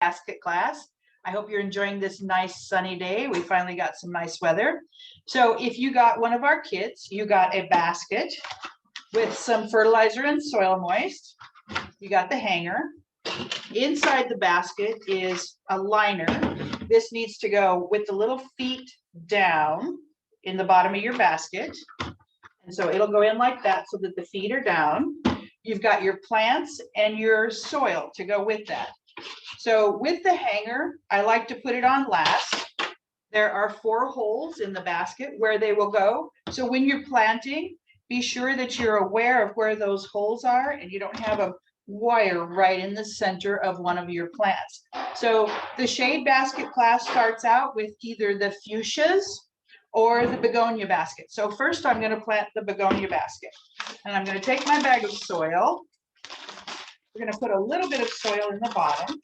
basket class. I hope you're enjoying this nice sunny day. We finally got some nice weather. So if you got one of our kits, you got a basket with some fertilizer and soil moist. You got the hanger. Inside the basket is a liner. This needs to go with the little feet down in the bottom of your basket. And so it'll go in like that so that the feet are down. You've got your plants and your soil to go with that. So with the hanger, I like to put it on last. There are 4 holes in the basket where they will go. So when you're planting, be sure that you're aware of where those holes are and you don't have a wire right in the center of one of your plants. So the shade basket class starts out with either the fuchsias or the begonia basket. So first I'm going to plant the begonia basket, and I'm going to take my bag of soil. We're going to put a little bit of soil in the bottom.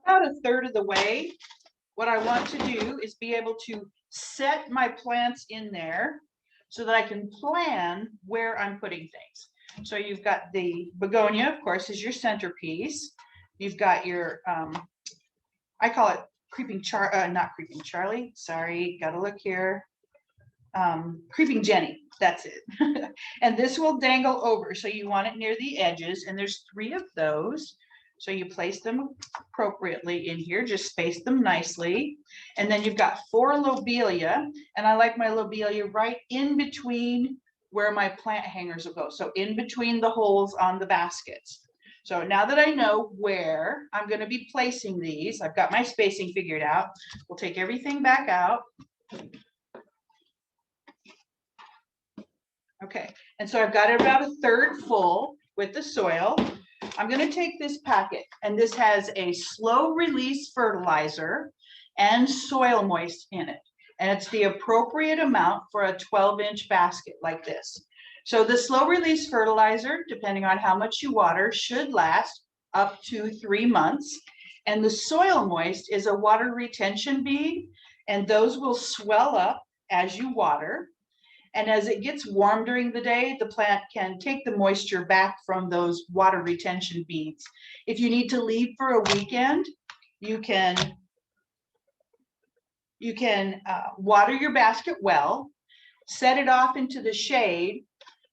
About 1/3 of the way, what I want to do is be able to set my plants in there so that I can plan where I'm putting things. So you've got the begonia, of course, is your centerpiece. You've got your, I call it not creeping Charlie, sorry, gotta look here. Creeping Jenny, that's it. And this will dangle over, so you want it near the edges, and there's 3 of those. So you place them appropriately in here, just space them nicely. And then you've got 4 lobelia, and I like my lobelia right in between where my plant hangers will go. So in between the holes on the baskets. So now that I know where I'm going to be placing these, I've got my spacing figured out. We'll take everything back out. Okay, and so I've got it about 1/3 full with the soil. I'm going to take this packet, and this has a slow release fertilizer and soil moist in it. And it's the appropriate amount for a 12-inch basket like this. So the slow release fertilizer, depending on how much you water, should last up to 3 months. And the soil moist is a water retention bead, and those will swell up as you water. And as it gets warm during the day, the plant can take the moisture back from those water retention beads. If you need to leave for a weekend, you can water your basket well, set it off into the shade,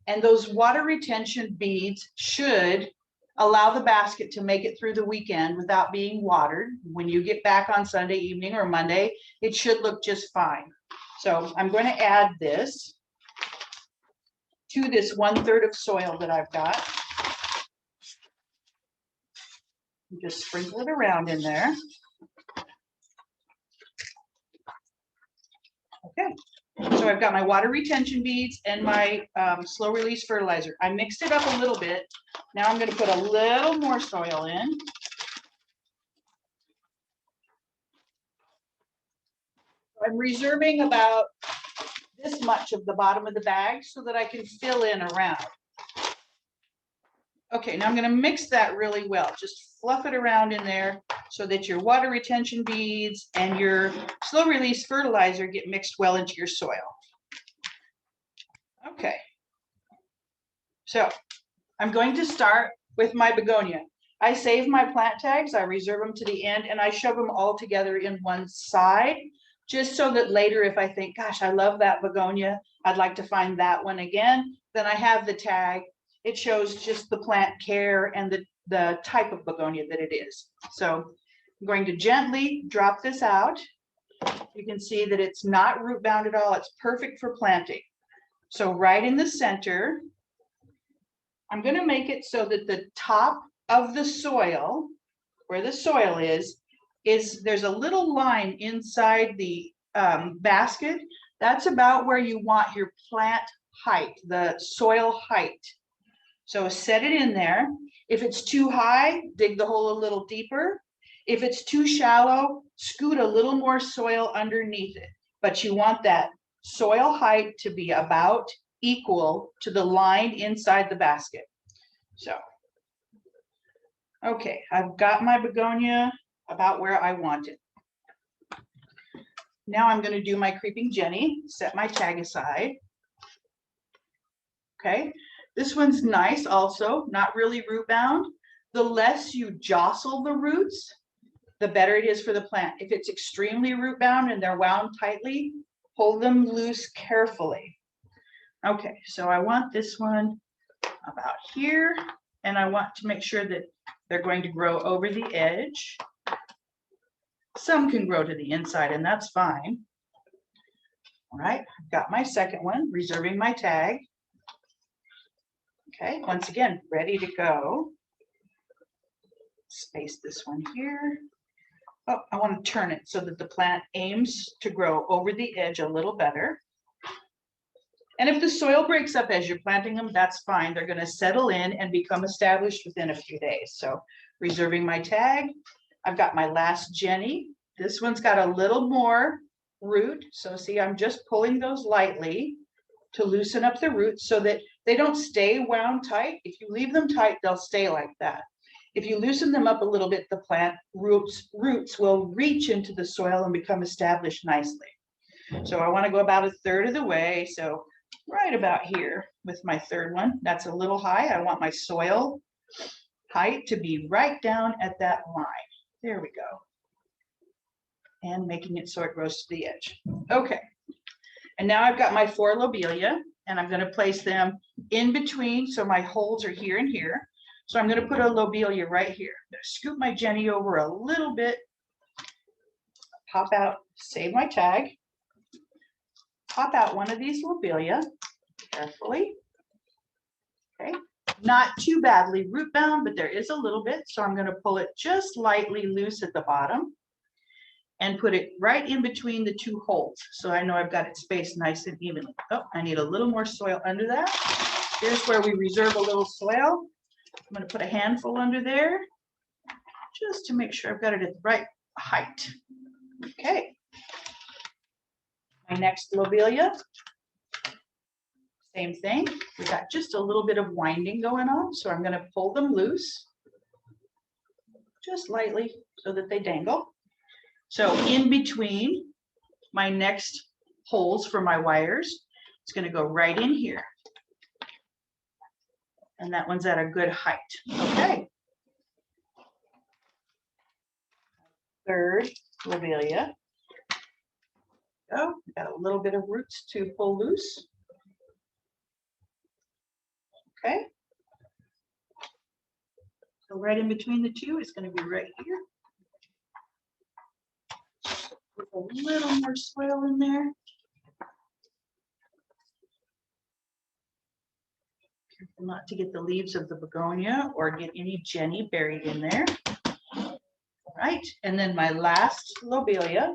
and those water retention beads should allow the basket to make it through the weekend without being watered. When you get back on Sunday evening or Monday, it should look just fine. So I'm going to add this to this 1/3 of soil that I've got. Just sprinkle it around in there. Okay, so I've got my water retention beads and my slow release fertilizer. I mixed it up a little bit. Now I'm going to put a little more soil in. I'm reserving about this much of the bottom of the bag so that I can fill in around. Okay, now I'm going to mix that really well. Just fluff it around in there so that your water retention beads and your slow release fertilizer get mixed well into your soil. Okay, so I'm going to start with my begonia. I save my plant tags, I reserve them to the end, and I shove them all together in one side, just so that later if I think, gosh, I love that begonia, I'd like to find that one again, then I have the tag. It shows just the plant care and the type of begonia that it is. So I'm going to gently drop this out. You can see that it's not root bound at all. It's perfect for planting. So right in the center, I'm going to make it so that the top of the soil, where the soil is there's a little line inside the basket. That's about where you want your plant height, the soil height. So set it in there. If it's too high, dig the hole a little deeper. If it's too shallow, scoot a little more soil underneath it. But you want that soil height to be about equal to the line inside the basket. So, okay, I've got my begonia about where I want it. Now I'm going to do my creeping Jenny, set my tag aside. Okay, This one's nice also, not really root bound. The less you jostle the roots, the better it is for the plant. If it's extremely root bound and they're wound tightly, pull them loose carefully. Okay, so I want this one about here, and I want to make sure that they're going to grow over the edge. Some can grow to the inside, and that's fine. All right, I've got my second one, reserving my tag. Okay, once again, ready to go. Space this one here. Oh, I want to turn it so that the plant aims to grow over the edge a little better. And if the soil breaks up as you're planting them, that's fine. They're going to settle in and become established within a few days. So reserving my tag. I've got my last Jenny. This one's got a little more root. So see, I'm just pulling those lightly to loosen up the roots so that they don't stay wound tight. If you leave them tight, they'll stay like that. If you loosen them up a little bit, the plant roots will reach into the soil and become established nicely. So I want to go about a third of the way. So right about here with my third one. That's a little high. I want my soil height to be right down at that line. There we go. And making it so it grows to the edge. Okay. And now I've got my 4 lobelia, and I'm going to place them in between. So my holes are here and here. So I'm going to put a lobelia right here. I'm going to scoop my Jenny over a little bit, pop out, save my tag, pop out one of these lobelia carefully. Okay, not too badly root bound, but there is a little bit. So I'm going to pull it just lightly loose at the bottom and put it right in between the 2 holes. So I know I've got it spaced nice and evenly. Oh, I need a little more soil under that. Here's where we reserve a little soil. I'm going to put a handful under there just to make sure I've got it at the right height. Okay. My next lobelia, same thing. We got just a little bit of winding going on, so I'm going to pull them loose just lightly so that they dangle. So in between my next holes for my wires, it's going to go right in here. And that one's at a good height. Okay. Third lobelia. Go. Got a little bit of roots to pull loose. Okay. So right in between the 2 is going to be right here. Put a little more soil in there. Careful not to get the leaves of the begonia or get any Jenny buried in there. All right, and then my last lobelia.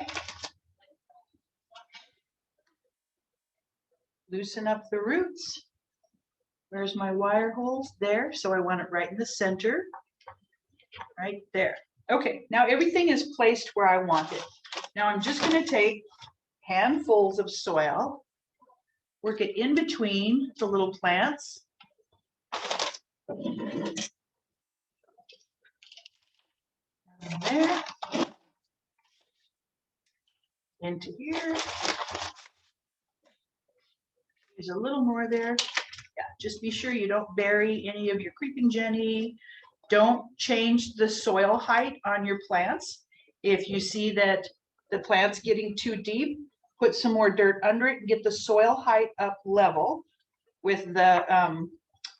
Okay. Loosen up the roots. Where's my wire holes? There, so I want it right in the center, right there. Okay, now everything is placed where I want it. Now I'm just going to take handfuls of soil, work it in between the little plants. There. Into here. There's a little more there. Yeah, just be sure you don't bury any of your creeping Jenny. Don't change the soil height on your plants. If you see that the plant's getting too deep, put some more dirt under it and get the soil height up level with the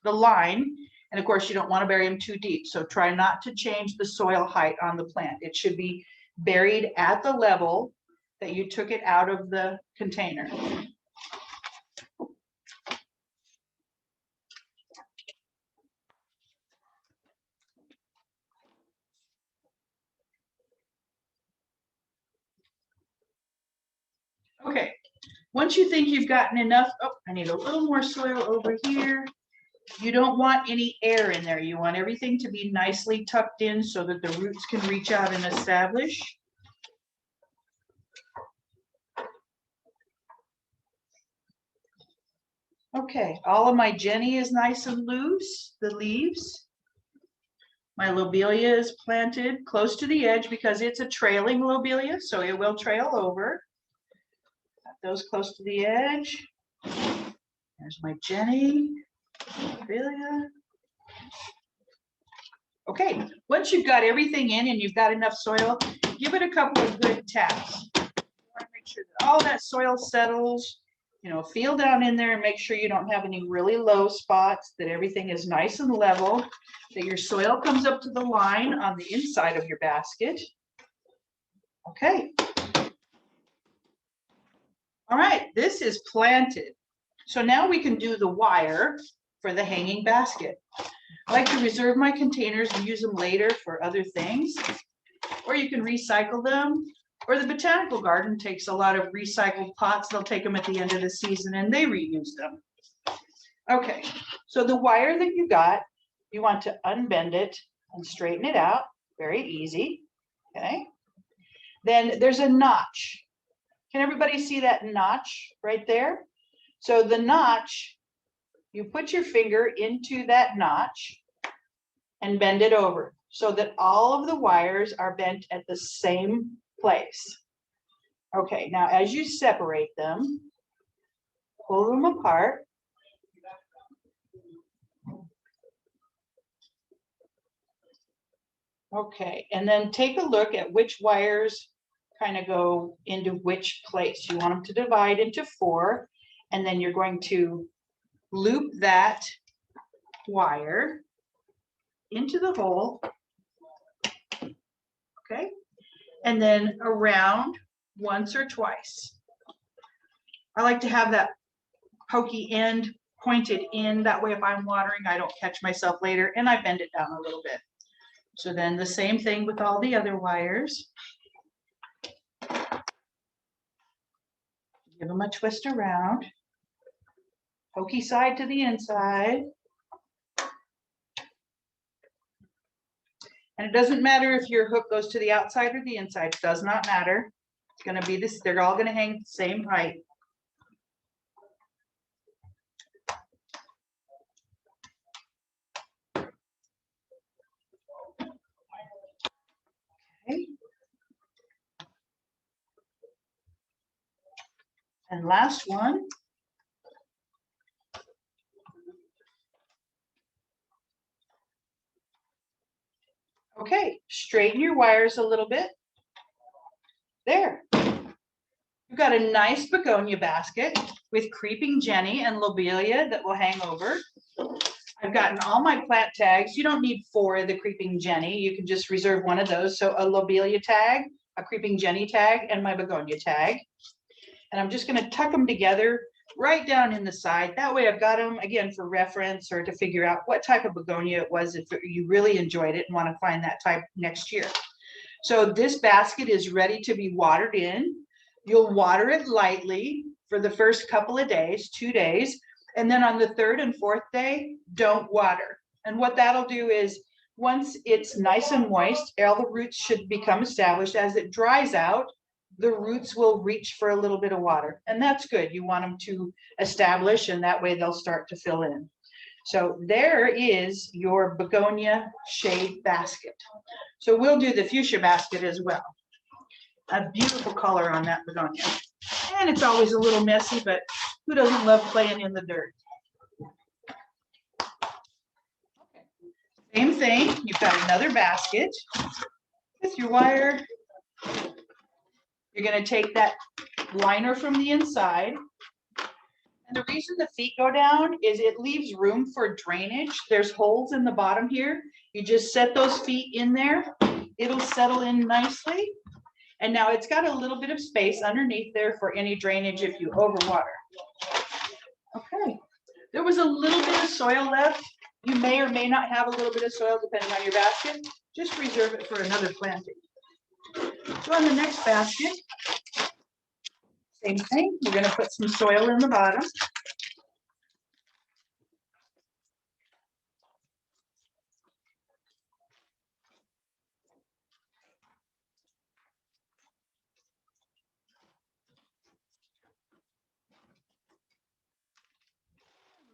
line. And of course, you don't want to bury them too deep. So try not to change the soil height on the plant. It should be buried at the level that you took it out of the container. Okay, once you think you've gotten enough, oh, I need a little more soil over here. You don't want any air in there. You want everything to be nicely tucked in so that the roots can reach out and establish. Okay, all of my Jenny is nice and loose, the leaves. My lobelia is planted close to the edge because it's a trailing lobelia, so it will trail over. Got those close to the edge. There's my Jenny, Ophelia. Okay, once you've got everything in and you've got enough soil, give it a couple of good taps. You want to make sure that all that soil settles, feel down in there and make sure you don't have any really low spots, that everything is nice and level, that your soil comes up to the line on the inside of your basket. Okay. All right, this is planted. So now we can do the wire for the hanging basket. I like to reserve my containers and use them later for other things, or you can recycle them, or the botanical garden takes a lot of recycled pots. They'll take them at the end of the season and they reuse them. Okay, so the wire that you got, you want to unbend it and straighten it out. Very easy, okay? Then there's a notch. Can everybody see that notch right there? So the notch, you put your finger into that notch and bend it over so that all of the wires are bent at the same place. Okay, now as you separate them, pull them apart. Okay, and then take a look at which wires kind of go into which place. You want them to divide into 4, and then you're going to loop that wire into the hole, okay, and then around once or twice. I like to have that pokey end pointed in, that way if I'm watering, I don't catch myself later, and I bend it down a little bit. So then the same thing with all the other wires. Give them a twist around, pokey side to the inside. And it doesn't matter if your hook goes to the outside or the inside, it does not matter. It's going to be this, they're all going to hang the same height. Okay. And last one. Okay, straighten your wires a little bit. There. You've got a nice begonia basket with creeping Jenny and lobelia that will hang over. I've gotten all my plant tags. You don't need 4 of the creeping Jenny. You can just reserve one of those. So a lobelia tag, a creeping Jenny tag, and my begonia tag. And I'm just going to tuck them together right down in the side. That way I've got them, again, for reference or to figure out what type of begonia it was if you really enjoyed it and want to find that type next year. So this basket is ready to be watered in. You'll water it lightly for the first couple of days, 2 days. And then on the 3rd and 4th day, don't water. And what that'll do is once it's nice and moist, all the roots should become established. As it dries out, the roots will reach for a little bit of water. And that's good. You want them to establish, and that way they'll start to fill in. So there is your begonia shade basket. So we'll do the fuchsia basket as well. A beautiful color on that begonia. And it's always a little messy, but who doesn't love playing in the dirt? Okay. Same thing, you've got another basket with your wire. You're going to take that liner from the inside. And the reason the feet go down is it leaves room for drainage. There's holes in the bottom here. You just set those feet in there. It'll settle in nicely. And now it's got a little bit of space underneath there for any drainage if you overwater. Okay, there was a little bit of soil left. You may or may not have a little bit of soil depending on your basket. Just reserve it for another planting. So on the next basket, same thing. We're going to put some soil in the bottom.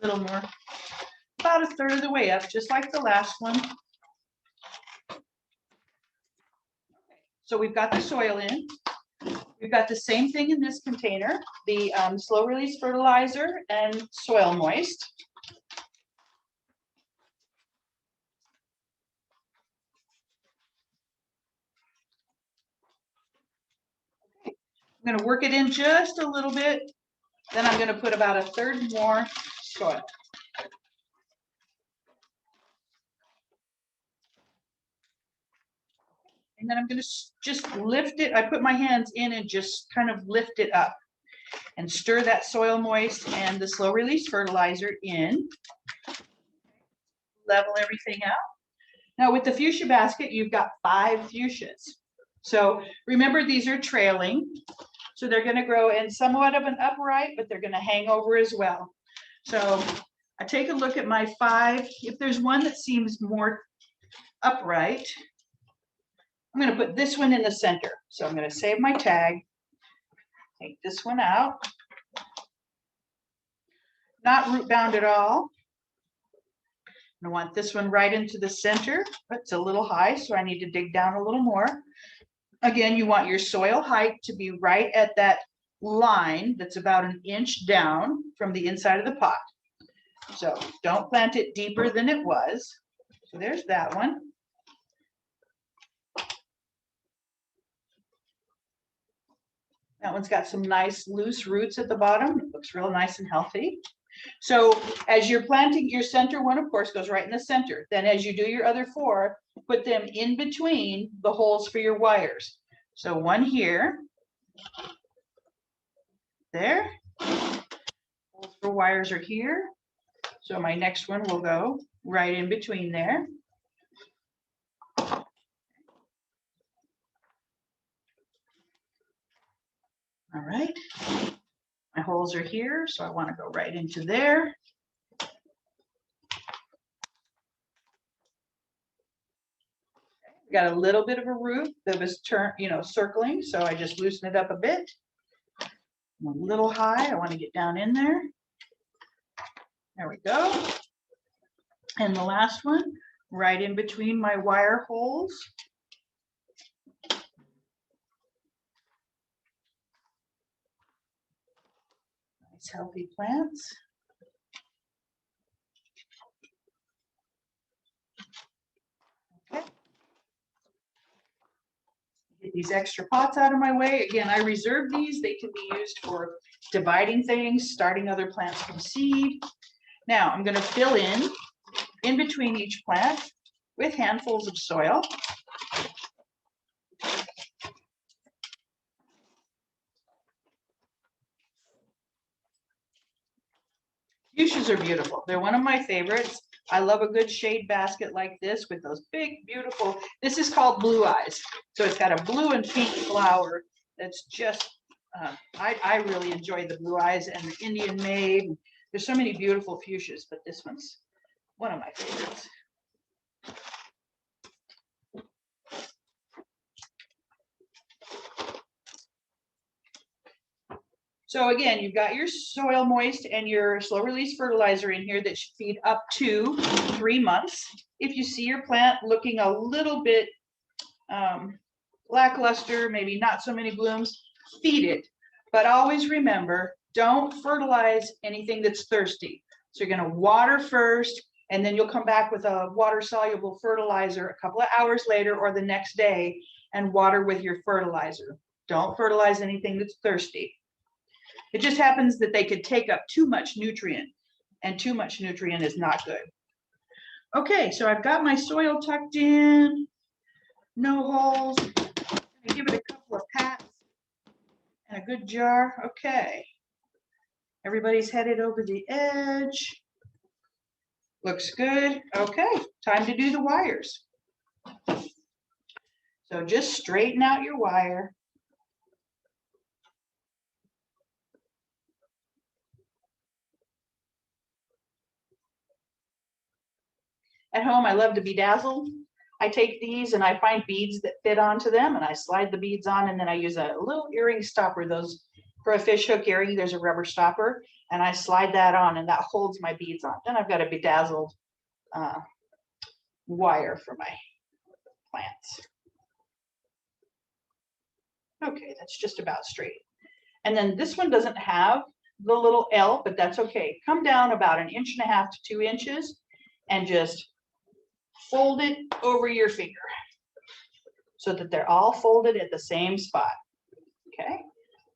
A little more, about a third of the way up, just like the last one. So we've got the soil in. We've got the same thing in this container, the slow release fertilizer and soil moist. I'm going to work it in just a little bit. Then I'm going to put about a third more soil. And then I'm going to just lift it. I put my hands in and just kind of lift it up and stir that soil moist and the slow release fertilizer in. Level everything out. Now with the fuchsia basket, you've got 5 fuchsias. So remember, these are trailing. So they're going to grow in somewhat of an upright, but they're going to hang over as well. So I take a look at my 5. If there's one that seems more upright, I'm going to put this one in the center. So I'm going to save my tag, take this one out. Not root bound at all. I want this one right into the center. It's a little high, so I need to dig down a little more. Again, you want your soil height to be right at that line that's about an inch down from the inside of the pot. So don't plant it deeper than it was. So there's that one. That one's got some nice loose roots at the bottom. It looks real nice and healthy. So as you're planting, your center one, of course, goes right in the center. Then as you do your other 4, put them in between the holes for your wires. So one here, there. Holes for wires are here. So my next one will go right in between there. All right. My holes are here, so I want to go right into there. Got a little bit of a root that was circling, so I just loosen it up a bit. I'm a little high, I want to get down in there. There we go. And the last one, right in between my wire holes. Nice healthy plants. Okay. Get these extra pots out of my way. Again, I reserve these. They can be used for dividing things, starting other plants from seed. Now I'm going to fill in between each plant with handfuls of soil. Fuchsias are beautiful. They're one of my favorites. I love a good shade basket like this with those big, beautiful, this is called blue eyes. So it's got a blue and pink flower that's just, I really enjoy the blue eyes and the Indian made. There's so many beautiful fuchsias, but this one's one of my favorites. So again, you've got your soil moist and your slow release fertilizer in here that should feed up to 3 months. If you see your plant looking a little bit lackluster, maybe not so many blooms, feed it. But always remember, don't fertilize anything that's thirsty. So you're going to water first, and then you'll come back with a water-soluble fertilizer a couple of hours later or the next day and water with your fertilizer. Don't fertilize anything that's thirsty. It just happens that they could take up too much nutrient, and too much nutrient is not good. Okay, so I've got my soil tucked in, no holes. I give it a couple of pats and a good jar. Okay, everybody's headed over the edge. Looks good. Okay, time to do the wires. So just straighten out your wire. At home, I love to bedazzle. I take these and I find beads that fit onto them and I slide the beads on, and then I use a little earring stopper. Those for a fish hook earring, there's a rubber stopper, and I slide that on and that holds my beads on. Then I've got a bedazzled wire for my plants. Okay, that's just about straight. And then this one doesn't have the little L, but that's okay. Come down about 1.5 inches to 2 inches and just fold it over your finger so that they're all folded at the same spot. Okay,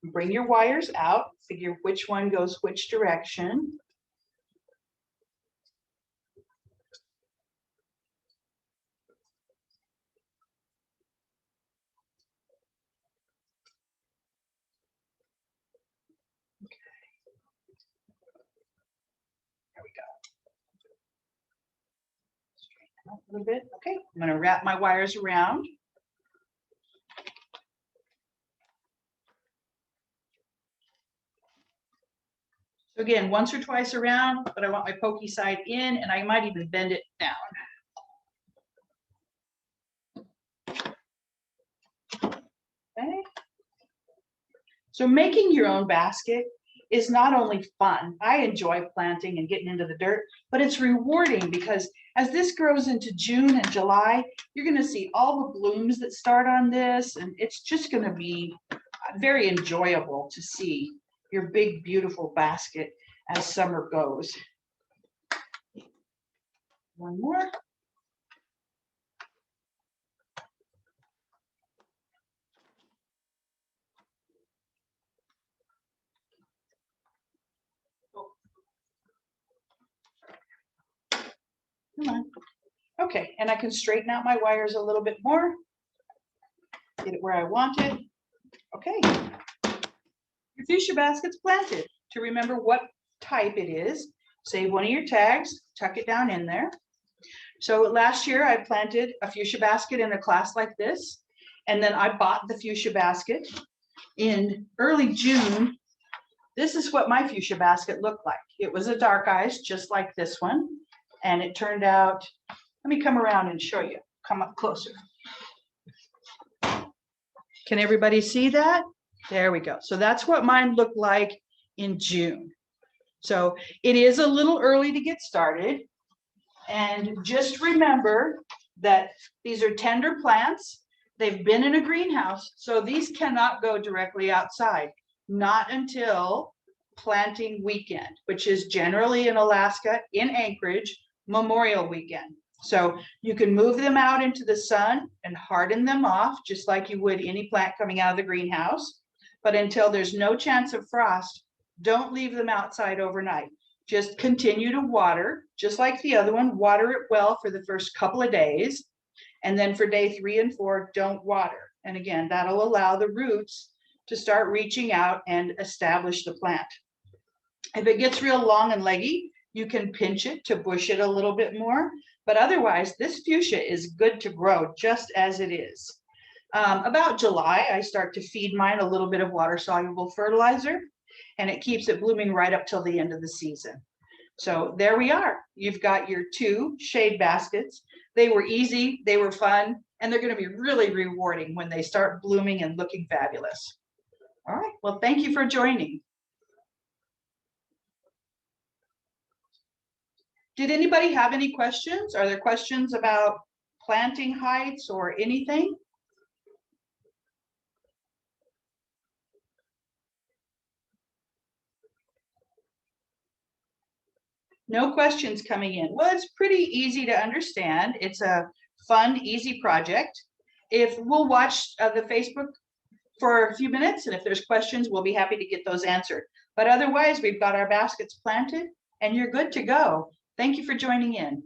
bring your wires out, figure which one goes which direction. There we go. Straighten out a little bit. Okay, I'm going to wrap my wires around. So again, once or twice around, but I want my pokey side in, and I might even bend it down. Okay. So making your own basket is not only fun. I enjoy planting and getting into the dirt, but it's rewarding because as this grows into June and July, you're going to see all the blooms that start on this, and it's just going to be very enjoyable to see your big, beautiful basket as summer goes. One more. Come on. Okay, and I can straighten out my wires a little bit more. Get it where I want it. Okay. Your fuchsia basket's planted. To remember what type it is, save one of your tags, tuck it down in there. So last year I planted a fuchsia basket in a class like this, and then I bought the fuchsia basket in early June. This is what my fuchsia basket looked like. It was a dark eyes, just like this one, and it turned out, let me come around and show you, come up closer. Can everybody see that? There we go. So that's what mine looked like in June. So it is a little early to get started. And just remember that these are tender plants. They've been in a greenhouse, so these cannot go directly outside, not until planting weekend, which is generally in Alaska, in Anchorage, Memorial Weekend. So you can move them out into the sun and harden them off, just like you would any plant coming out of the greenhouse. But until there's no chance of frost, don't leave them outside overnight. Just continue to water, just like the other one, water it well for the first couple of days. And then for day 3 and 4, don't water. And again, that'll allow the roots to start reaching out and establish the plant. If it gets real long and leggy, you can pinch it to bush it a little bit more. But otherwise, this fuchsia is good to grow just as it is. About July, I start to feed mine a little bit of water-soluble fertilizer, and it keeps it blooming right up till the end of the season. So there we are. You've got your 2 shade baskets. They were easy, they were fun, and they're going to be really rewarding when they start blooming and looking fabulous. All right, well, thank you for joining. Did anybody have any questions? Are there questions about planting heights or anything? No questions coming in. Well, it's pretty easy to understand. It's a fun, easy project. If we'll watch the Facebook for a few minutes, and if there's questions, we'll be happy to get those answered. But otherwise, we've got our baskets planted and you're good to go. Thank you for joining in.